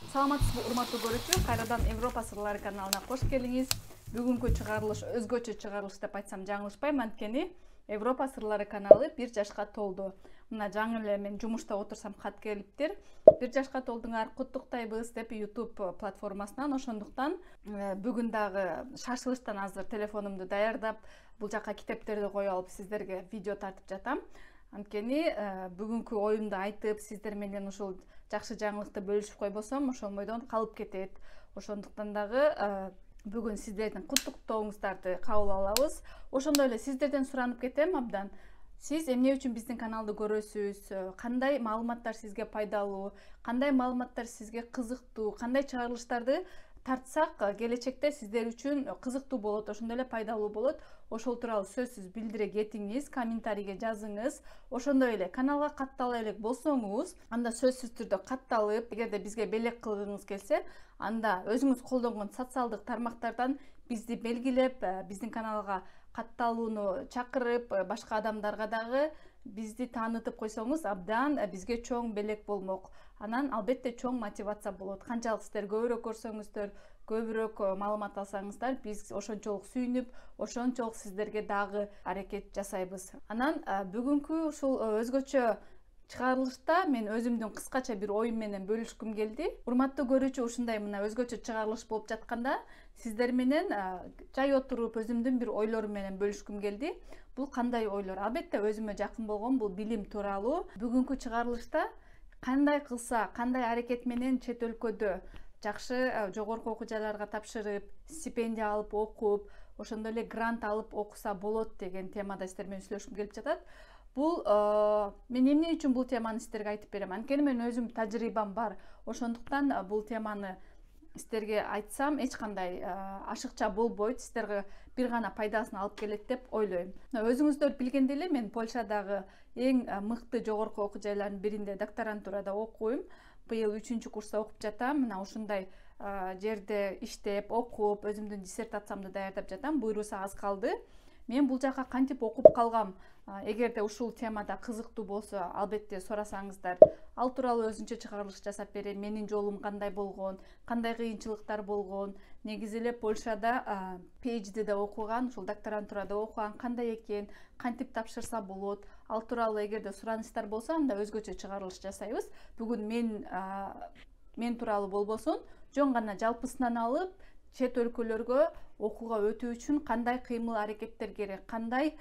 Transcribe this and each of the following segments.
Саламатсызбы, урматтуу көрүүчү? Кайрадан Европа сырлары каналына кош келиңиз. Бүгүнкү чыгарылыш өзгөчө чыгарылыш деп айтсам жаңылышпайм, анткени Европа сырлары каналы 1 жашка толду. Мына жаңы эле мен жумушта отурсам кат келиптир. 1 жашка толдуңар, куттуктайбыз деп YouTube платформасынан. Ошондуктан бүгүн дагы шашылыштан азыр телефонумду даярдап, бул жака китептерди коюп алып сиздерге видео тартып жатам. Анткени бүгүнкү оюмду айтып, сиздер менен ушул жакшы жаңылыкты бөлүшүп койбосом, ошолмойдон калып кетет. Ошондуктан дагы бүгүн сиздердин куттуктооңуздарды кабыл алабыз. Ошондой эле сиздерден суранып кетем абдан. Сиз эмне үчүн биздин каналды көрөсүз? Кандай маалыматтар сизге пайдалуу? Кандай маалыматтар сизге кызыктуу? Кандай чыгарылыштарды тартсак келечекте сиздер үчүн кызыктуу болот, ошондой эле пайдалуу болот. Ошол тууралуу сөзсүз билдире кетиңиз, комментарийге жазыңыз. Ошондой эле каналга каттала элек болсоңуз, анда сөзсүз түрдө катталып, эгерде бизге белек кылгыңыз келсе, анда өзүңүз колдонгон социалдык тармактардан бизди белгилеп, биздин каналга катталууну чакырып, башка адамдарга дагы бизди таанытып койсоңуз, абдан бизге чоң белек болмок. Анан албетте чоң мотивация болот. Канчалык сиздер көбүрөөк көрсөңүздөр, көбүрөөк маалымат алсаңыздар, биз ошончолук сүйүнүп, ошончолук сиздерге дагы аракет жасайбыз. Анан бүгүнкү ушул өзгөчө чыгарылышта мен өзүмдүн кыскача бир оюм менен бөлүшкүм келди. Урматтуу көрүүчү, ушундай мына өзгөчө чыгарылыш болуп жатканда сиздер менен жай отуруп өзүмдүн бир ойлорум менен бөлүшкүм келди. Бул кандай ойлор? Албетте өзүмө жакын болгон бул билим тууралуу. Бүгүнкү чыгарылышта кандай кылса, кандай аракет менен чет өлкөдө жакшы жогорку окуу жайларга тапшырып, стипендия алып окуп, ошондой эле грант алып окуса болот деген темада сиздер менен сүйлөшкүм келип жатат. Бул мен эмне үчүн бул теманы сиздерге айтып берем? Анткени мен өзүм тажрыйбам бар. Ошондуктан бул теманы сиздерге айтсам эч кандай ашыкча болбойт, сиздерге бир гана пайдасын алып келет деп ойлойм. Өзүңүздөр билгендей эле мен Польшадагы эң мыкты жогорку окуу жайлардын биринде докторантурада окуйм. Быйыл 3-курста окуп жатам. Мына ушундай жерде иштеп, окуп, өзүмдүн диссертациямды даярдап жатам. Буйруса аз калды. Мен бул жака кантип окуп калгам? Эгерде ушул темада кызыктуу болсо, албетте сурасаңыздар, ал тууралуу өзүнчө чыгарылыш жасап берем. Менин жолум кандай болгон, кандай кыйынчылыктар болгон, негизи эле Польшада PhD-де окуган, ушул докторантурада окуган, кандай экен, кантип тапшырса болот, ал тууралуу эгерде суранычтар болсо, анда өзгөчө чыгарылыш жасайбыз. Бүгүн мен тууралуу болбосун, жөн гана жалпысынан алып, чет өлкөлөргө окууга өтүү үчүн кандай кыймыл аракеттер керек, кандай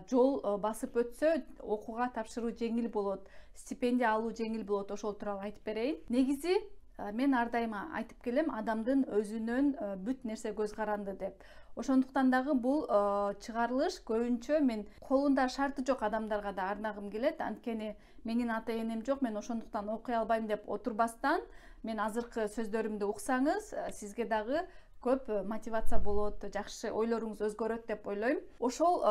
жол басып өтсө окууга тапшыруу жеңил болот, стипендия алуу жеңил болот, ошол тууралуу айтып берейин. Негизи мен ар дайыма айтып келем, адамдын өзүнөн бүт нерсе көз каранды деп. Ошондуктан дагы бул чыгарылыш көбүнчө мен колунда шарты жок адамдарга да арнагым келет. Анткени менин ата энем жок, мен ошондуктан окуй албайм деп отурбастан, мен азыркы сөздөрүмдү уксаңыз, сизге дагы көп мотивация болот, жакшы ойлоруңуз өзгөрөт деп ойлойм. Ошол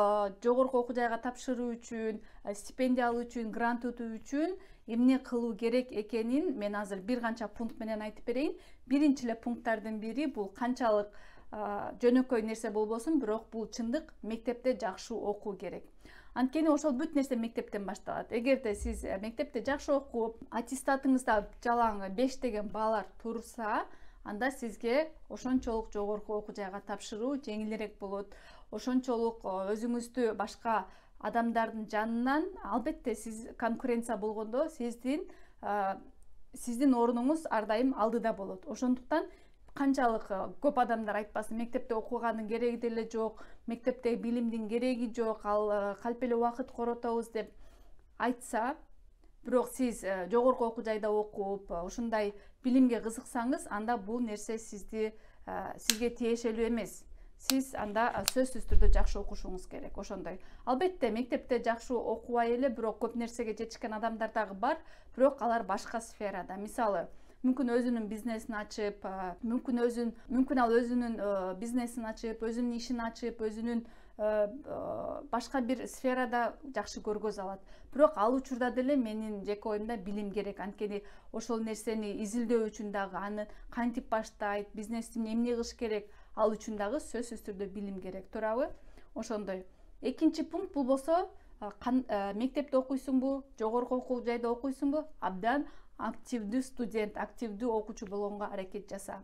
жогорку окуу жайга тапшыруу үчүн, стипендия алуу үчүн, грант утуу үчүн эмне кылуу керек экенин мен азыр бир канча пункт менен айтып берейин. Биринчи эле пункттардын бири бул канчалык жөнөкөй нерсе болбосун, бирок бул чындык, мектепте жакшы окуу керек. Анткени ошол бүт нерсе мектептен башталат. Эгерде сиз мектепте жакшы окуп, аттестатыңызда жалаң 5 деген баалар турса, анда сизге ошончолук жогорку окуу жайга тапшыруу жеңилирээк болот. Ошончолук өзүңүздү башка адамдардын жанынан, албетте сиз конкуренция болгондо сиздин орунуңуз ар дайым алдыда болот. Ошондуктан канчалык көп адамдар айтпасын, мектепте окуганын кереги деле жок, мектепте билимдин кереги жок, ал калп эле убакыт коротобуз деп айтса, бирок сиз жогорку окуу жайда окуп, ушундай билимге кызыксаңыз, анда бул нерсе сизге тиешелүү эмес. Сиз анда сөзсүз түрдө жакшы окушуңуз керек. Ошондой. Албетте мектепте жакшы окубай эле, бирок көп нерсеге жетишкен адамдар дагы бар, бирок алар башка сферада. Мисалы, мүмкүн өзүнүн бизнесин ачып, мүмкүн ал өзүнүн бизнесин ачып, өзүнүн ишин ачып, өзүнүн башка бир сферада жакшы көргөз алат. Бирок ал учурда деле менин жеке оюмда билим керек. Анткени ошол нерсени изилдөө үчүн дагы, аны кантип баштайт, бизнестин эмне кылыш керек, ал үчүн дагы сөзсүз түрдө билим керек, туурабы? Ошондой. Экинчи пункт бул болсо, мектепте окуйсуңбу, жогорку окуу жайда окуйсуңбу? Абдан активдүү студент, активдүү окуучу болгонго аракет жаса.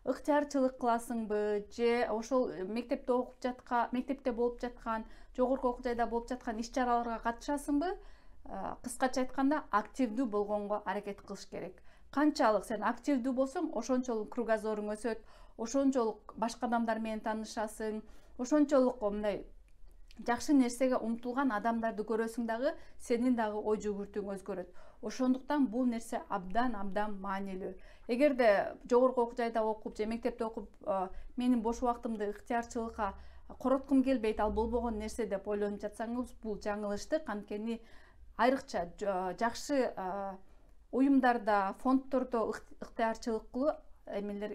Ыктыярчылык кыласыңбы же ошол мектепте болуп жаткан, жогорку окуу жайда болуп жаткан иш чараларга катышасыңбы? Кыскача айтканда активдүү болгонго аракет кылыш керек. Канчалык сен активдүү болсоң, ошончолук кругозоруң өсөт, ошончолук башка адамдар менен таанышасың, ошончолук мындай жакшы нерсеге умтулган адамдарды көрөсүң дагы, сенин дагы ой жүгүртүүң өзгөрөт. Ошондуктан бул нерсе абдан маанилүү. Эгерде жогорку окуу жайда окуп же мектепте окуп, менин бош убактымды ыктыярчылыкка короткум келбейт, ал болбогон нерсе деп ойлонуп жатсаңыз, бул жаңылыштык. Анткени айрыкча жакшы уюмдарда, фонддордо ыктыярчылыктуу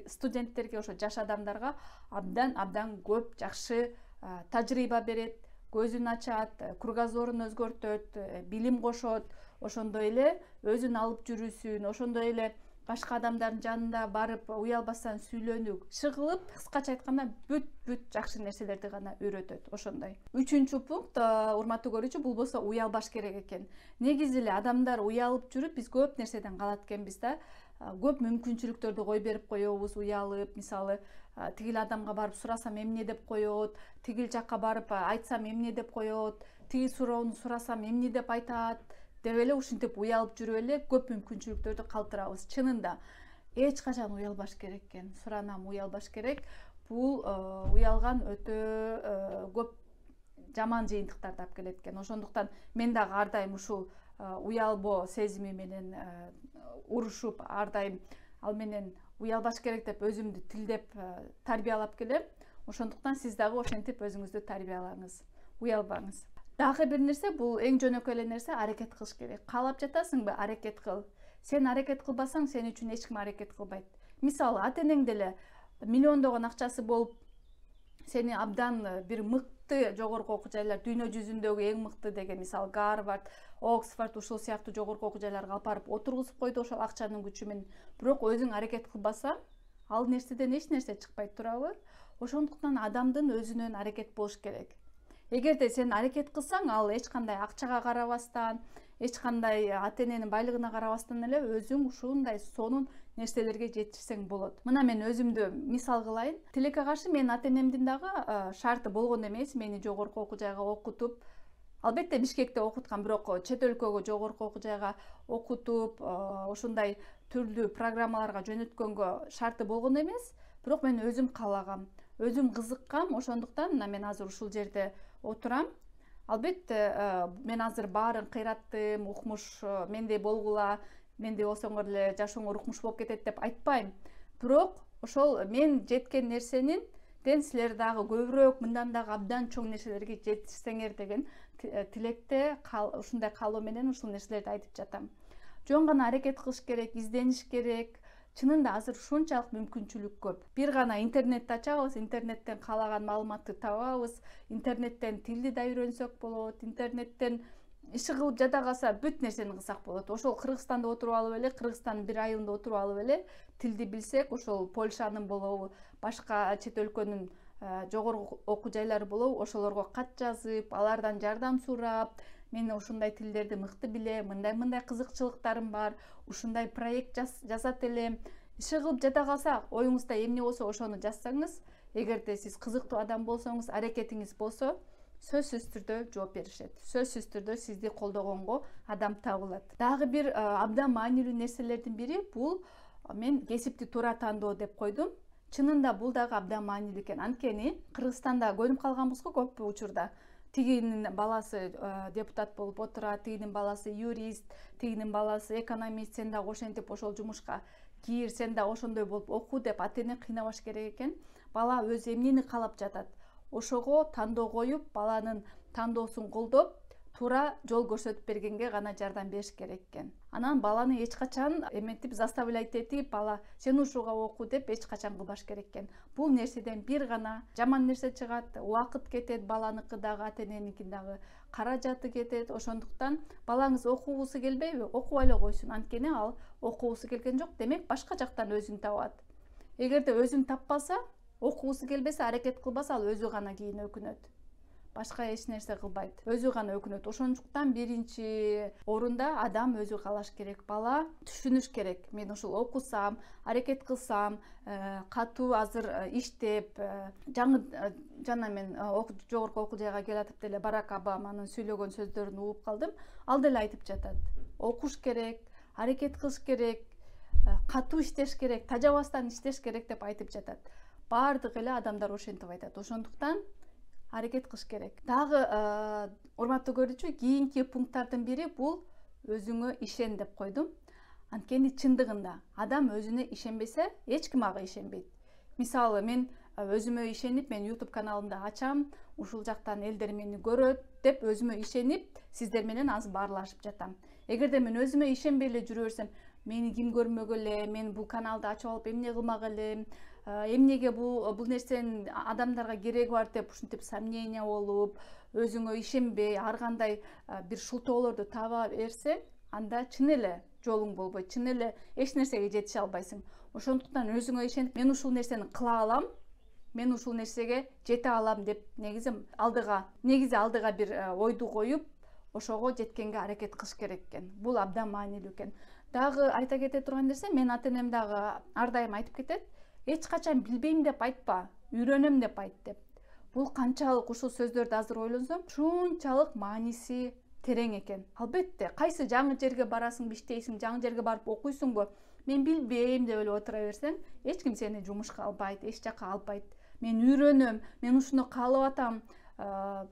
студенттерге, ошо жаш адамдарга абдан көп жакшы тажрыйба берет, көзүн ачат, кругозорун өзгөртөт, билим кошот, ошондой эле өзүн алып жүрүүсүн, ошондой эле башка адамдардын жанында барып уялбастан сүйлөнүп, чыгылып, кыскача айтканда бүт жакшы нерселерди гана үйрөтөт, ошондой. 3-чү пункт, урматтуу көрүүчү, бул болсо уялбаш керек экен. Негизи эле адамдар уялып жүрүп, биз көп нерседен калат экенбиз да. Көп мүмкүнчүлүктөрдү кой берип коебуз, уялып, мисалы, тигил адамга барып сурасам эмне деп коет, тигил жакка барып айтсам эмне деп коет, тигил суроону сурасам эмне деп айтат деп эле ушинтип уялып жүрүп эле көп мүмкүнчүлүктөрдү калтырабыз. Чынында эч качан уялбаш керек экен. Суранам, уялбаш керек. Бул уялган өтө көп жаман жыйынтыктарды алып келет экен. Ошондуктан мен дагы ар дайым ушул уялбоо сезими менен урушуп, ар дайым ал менен уялбаш керек деп өзүмдү тилдеп тарбиялап келем. Ошондуктан сиз дагы ошентип өзүңүздү тарбиялаңыз, уялбаңыз. Дагы бир нерсе, бул эң жөнөкөй эле нерсе, аракет кылыш керек. Каалап жатасыңбы? Аракет кыл. Сен аракет кылбасаң, сен үчүн эч ким аракет кылбайт. Мисалы, ата-энең деле миллиондогон акчасы болуп, сени абдан бир мыкты жогорку окуу жайлар, дүйнө жүзүндөгү эң мыкты деген, мисалы, Гарвард, Оксфорд, ушул сыяктуу жогорку окуу жайларга алып барып отургузуп койду ошол акчанын күчү менен. Бирок өзүң аракет кылбасаң, ал нерседен эч нерсе чыкпайт, туурабы? Ошондуктан адамдын өзүнөн аракет болуш керек. Эгерде сен аракет кылсаң, ал эч кандай акчага карабастан, эч кандай ата-эненин байлыгына карабастан эле өзүң ушундай сонун нерселерге жетишсең болот. Мына мен өзүмдү мисал кылайын. Тилекке каршы менин ата-энемдин дагы шарты болгон эмес, мени жогорку окуу жайга окутуп, албетте Бишкекте окуткан, бирок чет өлкөгө жогорку окуу жайга окутуп, ушундай түрлүү программаларга жөнөткөнгө шарты болгон эмес. Бирок мен өзүм каалагам, өзүм кызыккам, ошондуктан мына мен азыр ушул жерде отурам. Албетте мен азыр баарын кыйраттым, укмуш мендей болгула, мендей болсоңор эле жашооңор укмуш болуп кетет деп айтпайм. Бирок ошол мен жеткен нерсенин силер дагы көбүрөөк, мындан дагы абдан чоң нерселерге жетишсеңер деген тилекте, ушундай каалоо менен ушул нерселерди айтып жатам. Жөн гана аракет кылыш керек, издениш керек. Чынында азыр ушунчалык мүмкүнчүлүк көп. Бир гана интернетти ачабыз, интернеттен каалаган маалыматты табабыз, интернеттен тилди да үйрөнсөк болот, интернеттен иши кылып жада калса бүт нерсени кылсак болот. Ошол Кыргызстанда отуруп алып эле, Кыргызстандын бир айылында отуруп алып эле тилди билсек, ошол Польшанын болобу, башка чет өлкөнүн жогорку окуу жайлары болобу, ошолорго кат жазып, алардан жардам сурап, мен ушундай тилдерди мыкты билем, мындай кызыкчылыктарым бар, ушундай проект жасат элем. Иши кылып жада калса, оюңузда эмне болсо ошону жазсаңыз, эгерде сиз кызыктуу адам болсоңуз, аракетиңиз болсо, сөзсүз түрдө жооп беришет. Сөзсүз түрдө сизди колдогонго адам табылат. Дагы бир абдан маанилүү нерселердин бири бул мен кесипти туура тандоо деп койдум. Чынында бул дагы абдан маанилүү экен. Анткени Кыргызстанда көнүп калганбыз го көп учурда. Тигинин баласы депутат болуп отурат, тигинин баласы юрист, тигинин баласы экономист, сен дагы ошентип ошол жумушка кир, сен дагы ошондой болуп оку деп ата-эне кыйнабаш керек экен. Бала өзү эмнени каалап жатат, ошого тандоо коюп, баланын тандоосун колдоп, туура жол көрсөтүп бергенге гана жардам бериш керек экен. Анан баланы эч качан эметип заставлять этип, бала сен ушуга оку деп эч качан кылбаш керек экен. Бул нерседен бир гана жаман нерсе чыгат, убакыт кетет, баланыкы дагы, ата-эненики дагы каражаты кетет. Ошондуктан балаңыз окугусу келбейби? Окубай эле койсун. Анткени ал окугусу келген жок, демек башка жактан өзүн табат. Эгерде өзүн таппаса, окугусу келбесе, аракет кылбаса, ал өзү гана кийин өкүнөт. башка эч нерсе кылбайт, өзү гана өкүнөт. Ошондуктан биринчи орунда адам өзү каалаш керек. Бала түшүнүш керек. Мен ушул окусам, аракет кылсам, катуу азыр иштеп, жана мен жогорку окуу жайга келатып деле Барак Обаманын сүйлөгөн сөздөрүн угуп калдым. Ал деле айтып жатат. Окуш керек, аракет кылыш керек, катуу иштеш керек, тажабастан иштеш керек деп айтып жатат. Баардык эле адамдар ошентип айтат. Ошондуктан аракет кылыш керек. Дагы урматтуу көрүүчү, кийинки пункттардын бири бул өзүңө ишен деп койдум. Анткени чындыгында адам өзүнө ишенбесе, эч ким ага ишенбейт. Мисалы, мен өзүмө ишенип, мен YouTube каналымды ачам, ушул жактан элдер мени көрөт деп өзүмө ишенип, сиздер менен азыр баарлашып жатам. Эгерде мен өзүмө ишенбей эле жүрө берсем, мени ким көрмөгө эле, мен бул каналды ачып алып эмне кылмак элем, эмнеге бул нерсенин адамдарга кереги бар деп ушинтип сомнение болуп, өзүңө ишенбей, ар кандай бир шултоолорду таба берсең, анда чын эле жолуң болбойт, чын эле эч нерсеге жетише албайсың. Ошондуктан өзүңө ишенип, мен ушул нерсени кыла алам, мен ушул нерсеге жете алам деп негизи алдыга бир ойду коюп, ошого жеткенге аракет кылыш керек экен. Бул абдан маанилүү экен. Дагы айта кете турган нерсе, мен ата энем дагы ар дайым айтып кетет, эч качан билбейм деп айтпа, үйрөнөм деп айт деп. Бул канчалык ушул сөздөрдү азыр ойлонсом, ушунчалык мааниси терең экен. Албетте, кайсы жаңы жерге барасың, иштейсиң, жаңы жерге барып окуйсуңбу, мен билбейм деп эле отура берсең, эч ким сени жумушка албайт, эч жака албайт. Мен үйрөнөм, мен ушуну каалап атам,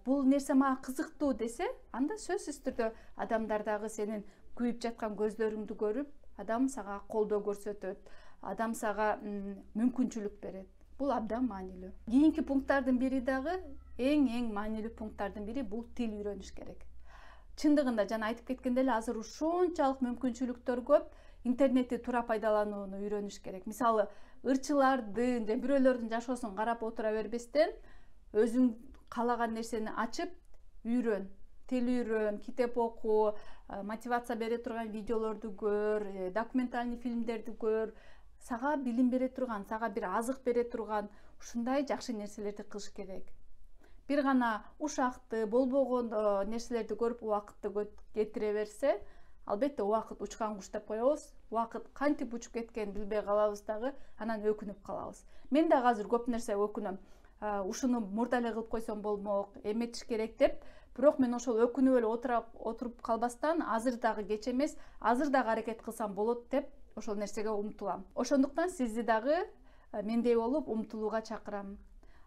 бул нерсе мага кызыктуу десе, анда сөзсүз түрдө адамдар дагы сенин күйүп жаткан көздөрүңдү көрүп, адам сага колдоо көрсөтөт, адам сага мүмкүнчүлүк берет. Бул абдан маанилүү. Кийинки пункттардын бири дагы, эң маанилүү пункттардын бири бул тил үйрөнүш керек. Чындыгында жана айтып кеткендей эле, азыр ушунчалык мүмкүнчүлүктөр көп, интернетти туура пайдаланууну үйрөнүш керек. Мисалы, ырчылардын же бирөөлөрдүн жашоосун карап отура бербестен, өзүң каалаган нерсени ачып үйрөн. Тил үйрөн, китеп оку, мотивация бере турган видеолорду көр, документальный фильмдерди көр. Сага билим бере турган, сага бир азык бере турган ушундай жакшы нерселерди кылыш керек. Бир гана ушакты, болбогон нерселерди көрүп убакытты кетире берсе, албетте убакыт учкан куш деп коебуз. Убакыт кантип учуп кеткенин билбей калабыз дагы, анан өкүнүп калабыз. Мен дагы азыр көп нерсе өкүнөм. Ушуну мурда эле кылып койсом болмок, эметиш керек деп. Бирок мен ошол өкүнүп эле отуруп калбастан, азыр дагы кеч эмес, азыр дагы аракет кылсам болот деп ошол нерсеге умтулам. Ошондуктан сизди дагы мендей болуп умтулууга чакырам.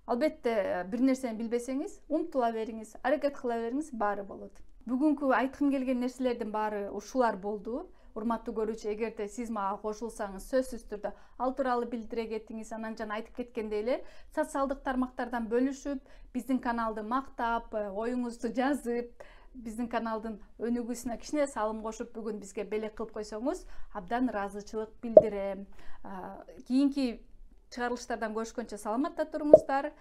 Албетте, бир нерсени билбесеңиз, умтула бериңиз, аракет кыла бериңиз, баары болот. Бүгүнкү айткым келген нерселердин баары ушулар болду. Урматтуу көрүүчү, эгерде сиз мага кошулсаңыз, сөзсүз түрдө ал тууралуу билдире кетиңиз. Анан жана айтып кеткендей эле, социалдык тармактардан бөлүшүп, биздин каналды мактап, оюңузду жазып, биздин каналдын өнүгүүсүнө кичине салым кошуп, бүгүн бизге белек кылып койсоңуз, абдан ыраазычылык билдирем. Кийинки чыгарылыштардан көрүшкөнчө саламатта туруңуздар.